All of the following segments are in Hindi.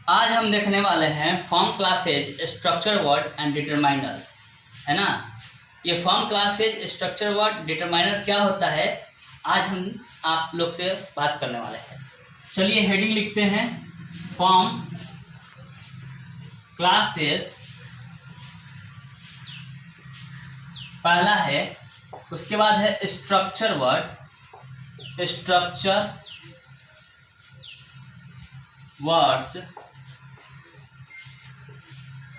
आज हम देखने वाले हैं form classes structure word and determiner, है ना। ये form classes structure word determiner क्या होता है, आज हम आप लोग से बात करने वाले हैं। चलिए हेडिंग लिखते हैं, फॉर्म क्लासेस पहला है, उसके बाद है स्ट्रक्चर वर्ड, स्ट्रक्चर वर्ड्स,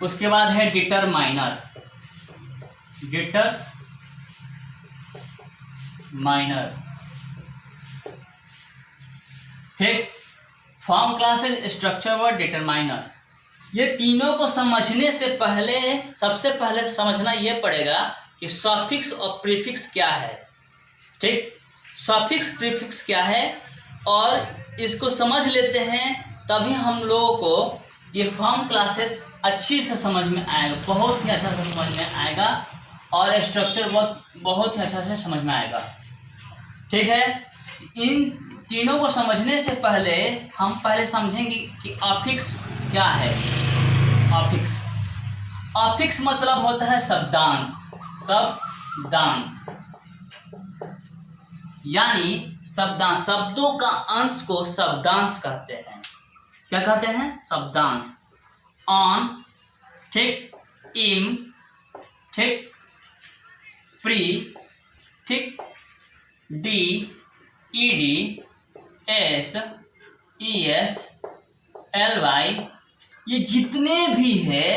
उसके बाद है डिटरमाइनर, डिटरमाइनर। ठीक, form classes structure word determiner, ये तीनों को समझने से पहले सबसे पहले समझना ये पड़ेगा कि सफिक्स और प्रीफिक्स क्या है। ठीक, सफिक्स प्रीफिक्स क्या है और इसको समझ लेते हैं तभी हम लोगों को ये फॉर्म क्लासेस अच्छी से समझ में आएगा, बहुत ही अच्छा से समझ में आएगा और स्ट्रक्चर बहुत ही अच्छा से समझ में आएगा। ठीक है, इन तीनों को समझने से पहले हम पहले समझेंगे कि अफिक्स क्या है। अफिक्स, अफिक्स मतलब होता है शब्दांश, शब्दांश यानी शब्दांश, शब्दों का अंश को शब्दांश कहते हैं। क्या कहते हैं? शब्दांश। ऑन, ठीक, इम, ठीक, प्री, ठीक, डी, ईडी, एस, ईएस, एलवाई, ये जितने भी है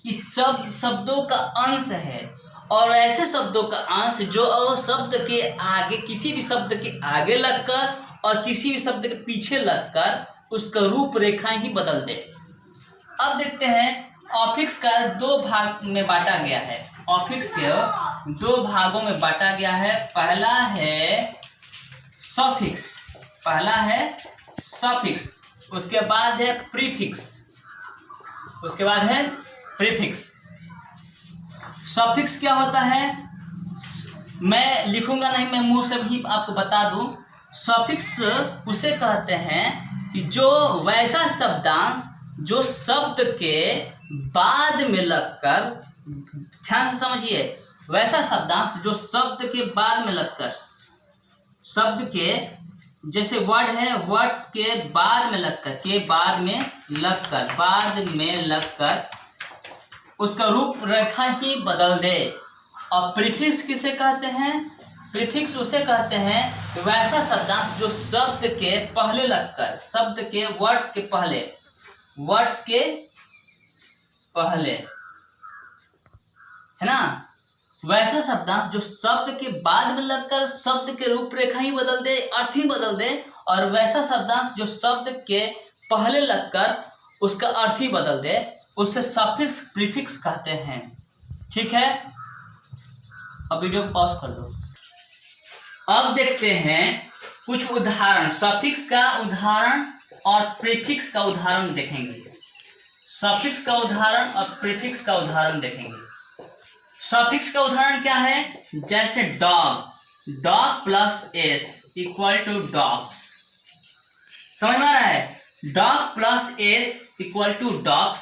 इस सब शब्दों का अंश है। और ऐसे शब्दों का अंश जो शब्द के आगे, किसी भी शब्द के आगे लगकर और किसी भी शब्द के पीछे लगकर उसका रूपरेखा ही बदल दे। अब देखते हैं अफिक्स का दो भाग में बांटा गया है। अफिक्स के दो भागों में बांटा गया है। पहला है सफिक्स, पहला है सफिक्स, उसके बाद है प्रीफिक्स, उसके बाद है प्रीफिक्स। सफिक्स क्या होता है, मैं लिखूंगा नहीं, मैं मुंह से भी आपको बता दूं। सफिक्स उसे कहते हैं कि जो वैसा शब्दांश जो शब्द के बाद में लगकर, ध्यान से समझिए, वैसा शब्दांश जो शब्द के बाद में लगकर, शब्द के जैसे वर्ड है, वर्ड्स के बाद में लगकर, के बाद में लगकर, बाद में लगकर उसका रूपरेखा ही बदल दे। और प्रीफिक्स किसे कहते हैं? प्रीफिक्स उसे कहते हैं वैसा शब्दांश जो शब्द के पहले लगकर, शब्द के वर्ड्स के पहले, वर्ड्स के पहले, है ना, वैसा शब्दांश जो शब्द के बाद में लगकर शब्द के रूपरेखा ही बदल दे, अर्थ ही बदल दे। और वैसा शब्दांश जो शब्द के पहले लगकर उसका अर्थ ही बदल दे, उसे सफिक्स प्रीफिक्स कहते हैं। ठीक है, अब वीडियो को पॉज कर दो। अब देखते हैं कुछ उदाहरण, सफिक्स का उदाहरण और प्रीफिक्स का उदाहरण देखेंगे। सफिक्स का उदाहरण और प्रीफिक्स का उदाहरण देखेंगे। सफिक्स का उदाहरण क्या है? जैसे dog, dog plus S equal to dogs, समझ में आ रहा है? Dog plus S equal to dogs.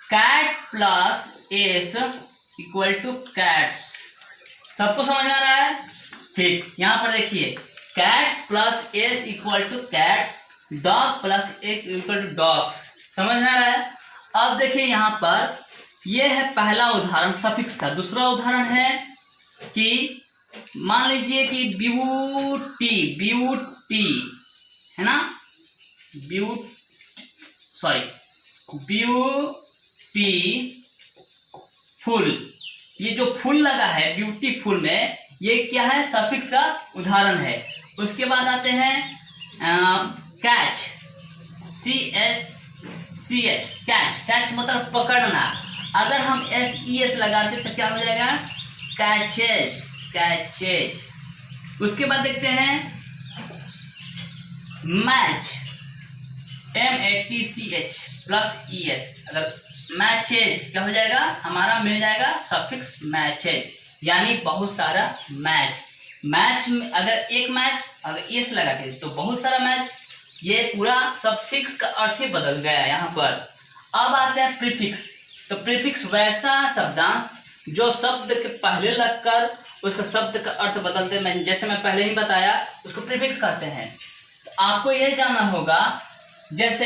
Cat plus S equal to cats. सबको समझ में आ रहा है? ठीक, यहाँ पर देखिए, cats plus S equal to cats, dog plus S equal to dogs. समझ में आ रहा है? अब देखिए यहाँ पर, यह है पहला उदाहरण सफिक्स का। दूसरा उदाहरण है कि मान लीजिए कि ब्यूटी, ब्यूटी, है ना, ब्यूटीफुल, ये जो फुल लगा है ब्यूटीफुल में, ये क्या है? सफिक्स का उदाहरण है। उसके बाद आते हैं कैच, CH, कैच, कैच मतलब पकड़ना। अगर हम SES लगाते तो क्या हो जाएगा? Catches, catches. उसके बाद देखते हैं मैच, MATCH प्लस ES, अगर मैचेज क्या हो जाएगा? हमारा मिल जाएगा सफिक्स मैचेज, यानी बहुत सारा मैच। मैच में अगर एक मैच, अगर एस लगा के तो बहुत सारा मैच, ये पूरा सफिक्स का अर्थ ही बदल गया यहाँ पर। अब आते हैं प्रीफिक्स। तो प्रीफिक्स वैसा शब्दांश जो शब्द के पहले लगकर उसका शब्द का अर्थ बदलते, मैं जैसे मैं पहले ही बताया, उसको प्रीफिक्स कहते हैं। तो आपको यह जानना होगा, जैसे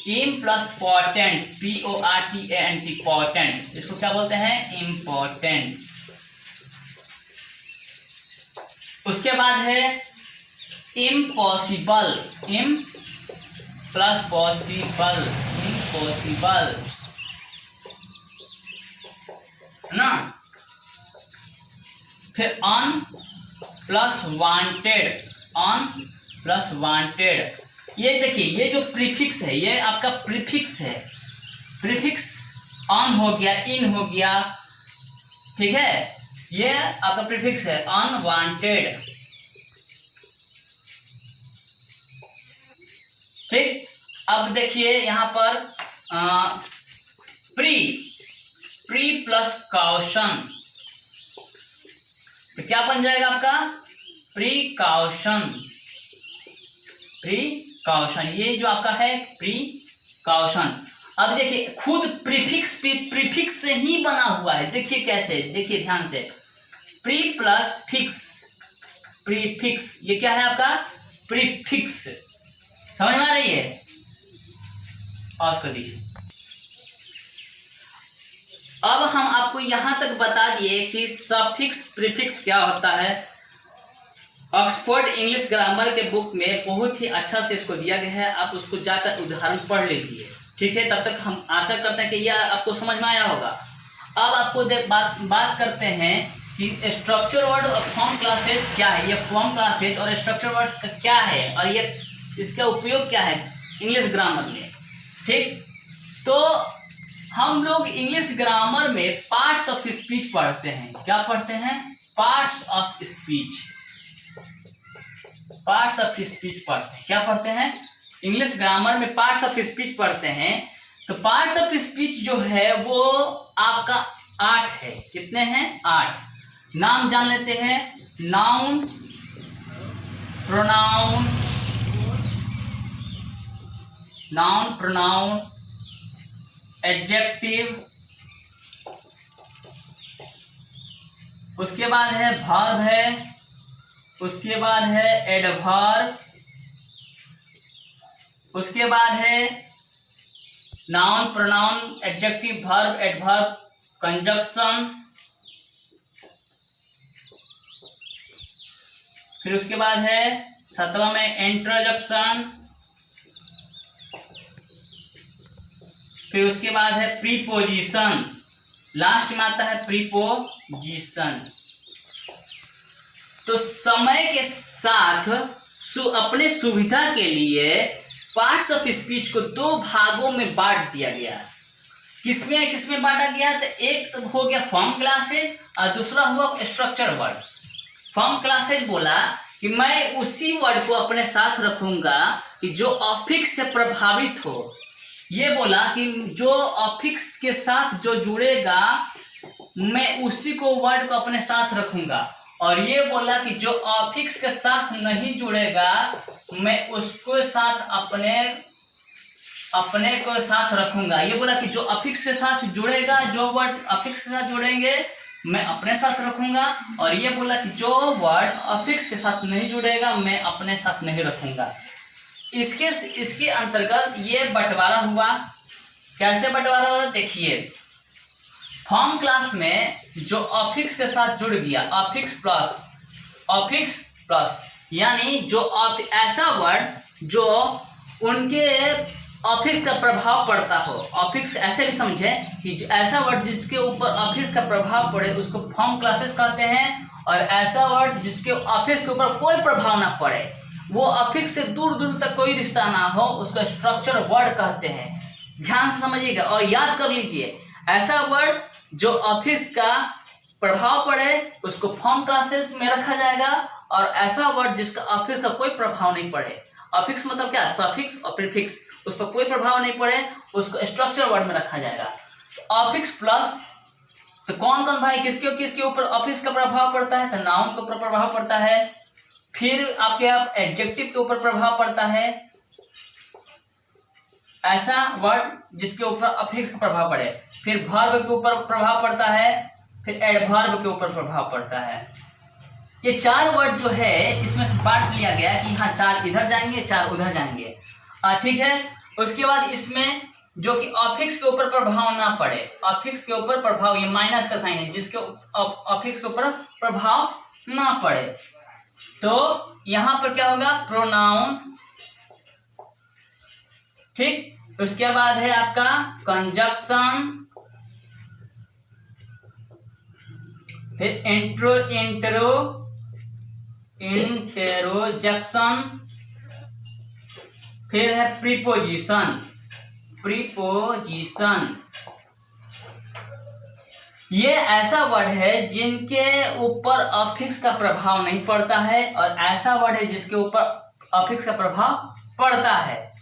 इम प्लस पोर्टेंट, PORTENT, पोर्टेंट, इसको क्या बोलते हैं? इम्पोर्टेंट। उसके बाद है इम्पॉसिबल, इम प्लस पॉसिबल, इम्पॉसिबल, है ना। फिर on plus wanted, on plus wanted. ये देखिए, ये जो प्रीफिक्स है ये आपका प्रीफिक्स है। प्रीफिक्स ऑन हो गया, इन हो गया, ठीक है, ये आपका प्रीफिक्स है अनवांटेड। ठीक, अब देखिए यहाँ पर प्री प्लस काउशन, तो क्या बन जाएगा आपका? प्रीकाउशन, ये जो आपका है प्रीकाउशन। अब देखिए, खुद प्रीफिक्स भी प्रीफिक्स से ही बना हुआ है। देखिए कैसे, देखिए ध्यान से, प्री प्लस फिक्स, प्रीफिक्स, ये क्या है आपका? प्रीफिक्स। समझ में आ रही है? पॉज कर दीजिए। अब हम आपको यहां तक बता दिए कि सफिक्स प्रीफिक्स क्या होता है। ऑक्सफोर्ड इंग्लिश ग्रामर के बुक में बहुत ही अच्छा से इसको दिया गया है, आप उसको जाकर उदाहरण पढ़ लीजिए, ठीक है। तब तक हम आशा करते हैं कि यह आपको समझ में आया होगा। अब आपको बात करते हैं कि स्ट्रक्चर वर्ड और फॉर्म क्लासेस क्या है। ये फॉर्म क्लासेस और स्ट्रक्चर वर्ड क्या है और ये इसका उपयोग क्या है इंग्लिश ग्रामर में, ठीक। तो हम लोग इंग्लिश ग्रामर में पार्ट्स ऑफ स्पीच पढ़ते हैं। क्या पढ़ते हैं? Parts of speech, parts of speech पढ़ते हैं। क्या पढ़ते हैं? इंग्लिश ग्रामर में पार्ट्स ऑफ स्पीच पढ़ते हैं। तो पार्ट्स ऑफ स्पीच जो है वो आपका 8 है। कितने हैं? 8। नाम जान लेते हैं। Noun, pronoun, noun, pronoun, adjective, उसके बाद है वर्ब है, उसके बाद है एडवर्ब, उसके बाद है noun, pronoun, adjective, verb, adverb, conjunction, फिर उसके बाद है 7वां में इंट्रोडक्शन, फिर उसके बाद है प्रीपोजिशन, लास्ट में आता है प्रीपोजिशन। तो समय के साथ अपने सुविधा के लिए पार्ट्स ऑफ स्पीच को 2 भागों में बांट दिया गया। किसमें बांटा गया? तो एक तो हो गया फॉर्म क्लासेज और दूसरा हुआ स्ट्रक्चर वर्ड। फॉर्म क्लासेज बोला कि मैं उसी वर्ड को अपने साथ रखूंगा कि जो अफिक्स से प्रभावित हो। ये बोला कि जो अफिक्स के साथ जो जुड़ेगा मैं उसी को वर्ड को अपने साथ रखूंगा। और ये बोला कि जो अफिक्स के साथ नहीं जुड़ेगा मैं उसको साथ अपने को साथ रखूंगा। ये बोला कि जो अफिक्स के साथ जुड़ेगा, जो वर्ड अफिक्स के साथ जुड़ेंगे मैं अपने साथ रखूंगा। और ये बोला कि जो वर्ड अफिक्स के साथ नहीं जुड़ेगा मैं अपने साथ नहीं रखूंगा। इसके अंतर्गत ये बंटवारा हुआ। कैसे बंटवारा हुआ? देखिए, फॉर्म क्लास में जो अफिक्स के साथ जुड़ गया, अफिक्स प्लस यानी जो ऐसा वर्ड जो उनके अफिक्स का प्रभाव पड़ता हो। अफिक्स ऐसे भी समझे कि ऐसा वर्ड जिसके ऊपर अफिक्स का प्रभाव पड़े उसको फॉर्म क्लासेस कहते हैं। और ऐसा वर्ड जिसके अफिक्स के ऊपर कोई प्रभाव ना पड़े, वो अफिक्स से दूर दूर तक कोई रिश्ता ना हो, उसको स्ट्रक्चर वर्ड कहते हैं। ध्यान से समझिएगा और याद कर लीजिए, ऐसा वर्ड जो अफिक्स का प्रभाव पड़े उसको फॉर्म क्लासेस में रखा जाएगा। और ऐसा वर्ड जिसका अफिक्स का कोई प्रभाव नहीं पड़े, अफिक्स मतलब क्या? सफिक्स और प्रीफिक्स, उस पर कोई प्रभाव नहीं पड़े उसको स्ट्रक्चर वर्ड में रखा जाएगा। अफिक्स प्लस, तो कौन कौन भाई किसके ऊपर अफिक्स का प्रभाव पड़ता है? तो नाउन के ऊपर प्रभाव पड़ता है, फिर आपके आप एडजेक्टिव के ऊपर प्रभाव पड़ता है, ऐसा वर्ड जिसके ऊपर अफिक्स का प्रभाव पड़े, फिर वर्ब के ऊपर प्रभाव पड़ता है, फिर एडवर्ब के ऊपर प्रभाव पड़ता है। ये 4 वर्ड जो है इसमें से बांट लिया गया कि हाँ 4 इधर जाएंगे 4 उधर जाएंगे, ठीक है। उसके बाद इसमें जो कि अफिक्स के ऊपर प्रभाव ना पड़े, अफिक्स के ऊपर प्रभाव, ये माइनस का साइन है, जिसके अफिक्स के ऊपर प्रभाव ना पड़े, तो यहाँ पर क्या होगा, प्रोनाउन, ठीक। उसके बाद है आपका कंजक्शन, फिर इंटेरोजेक्शन, फिर है प्रीपोजिशन। ये ऐसा वर्ड है जिनके ऊपर अफिक्स का प्रभाव नहीं पड़ता है, और ऐसा वर्ड है जिसके ऊपर अफिक्स का प्रभाव पड़ता है।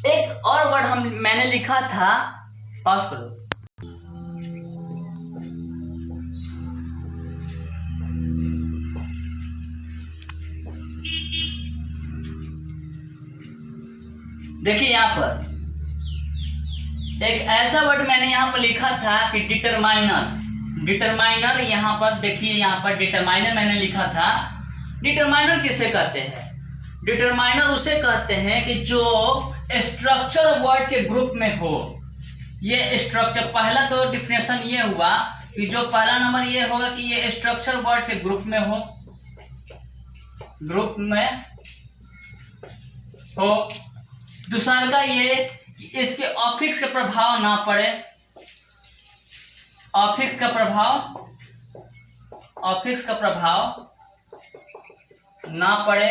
एक और वर्ड मैंने लिखा था, पॉज करो। देखिए यहाँ पर एक ऐसा वर्ड मैंने यहाँ पर लिखा था कि डिटरमाइनर। यहाँ पर देखिए, यहाँ पर डिटरमाइनर मैंने लिखा था। डिटरमाइनर किसे कहते हैं? डिटरमाइनर उसे कहते हैं कि जो स्ट्रक्चर वर्ड के ग्रुप में हो। ये स्ट्रक्चर, पहला तो डिफिनेशन ये हुआ कि जो पहला नंबर ये होगा कि ये स्ट्रक्चर वर्ड के ग्रुप में हो, दूसरा का ये इसके अफिक्स का प्रभाव ना पड़े, अफिक्स का प्रभाव ना पड़े।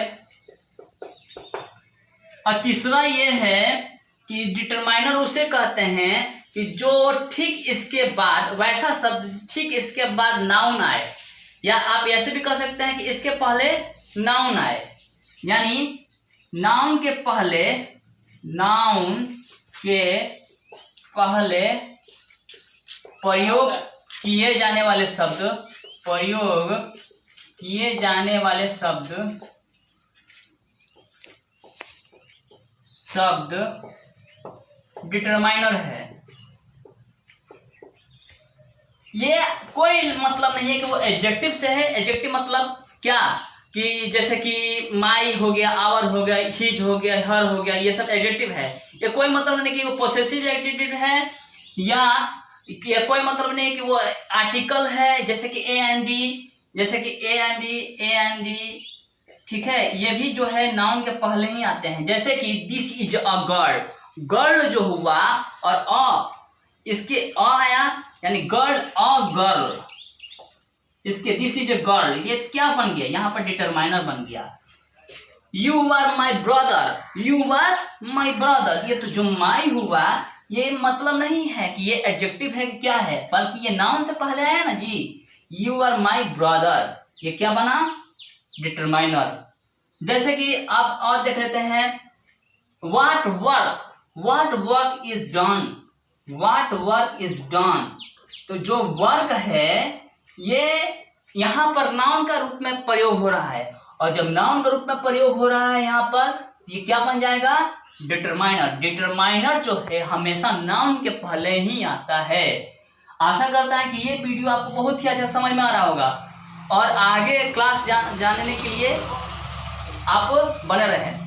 और तीसरा ये है कि डिटरमाइनर उसे कहते हैं कि जो ठीक इसके बाद, वैसा शब्द ठीक इसके बाद नाउन आए, या आप ऐसे भी कह सकते हैं कि इसके पहले नाउन आए, यानी नाउन के पहले प्रयोग किए जाने वाले शब्द डिटरमाइनर है। ये कोई मतलब नहीं है कि वो एडजेक्टिव से है। एडजेक्टिव मतलब क्या, कि जैसे कि माई हो गया, आवर हो गया, हिज हो गया, हर हो गया, ये सब एडजेक्टिव है। ये कोई मतलब नहीं कि वो पोसेसिव एडजेक्टिव है, या कोई मतलब नहीं कि वो आर्टिकल है, जैसे कि ए एंड डी, ठीक है। ये भी जो है नाउन के पहले ही आते हैं, जैसे कि this is a girl, girl जो हुआ और इसके आया, यानी गर्ल, इसके दिस इज अ गर्ल, ये क्या बन गया, यहाँ पर डिटरमाइनर बन गया। यू आर माई ब्रदर, ये तो जो माई हुआ, ये मतलब नहीं है कि ये एडजेक्टिव है कि क्या है, बल्कि ये नाउन से पहले आया ना जी। यू आर माई ब्रदर, ये क्या बना, डिटरमाइनर। जैसे कि आप और देख लेते हैं, व्हाट वर्क इज डन, तो जो वर्क है ये यहाँ पर नाउन का रूप में प्रयोग हो रहा है, और जब नाउन का रूप में प्रयोग हो रहा है यहाँ पर, ये क्या बन जाएगा, डिटरमाइनर। डिटरमाइनर जो है हमेशा नाउन के पहले ही आता है। आशा करता है कि ये वीडियो आपको बहुत ही अच्छा समझ में आ रहा होगा, और आगे क्लास जानने के लिए आप बने रहें।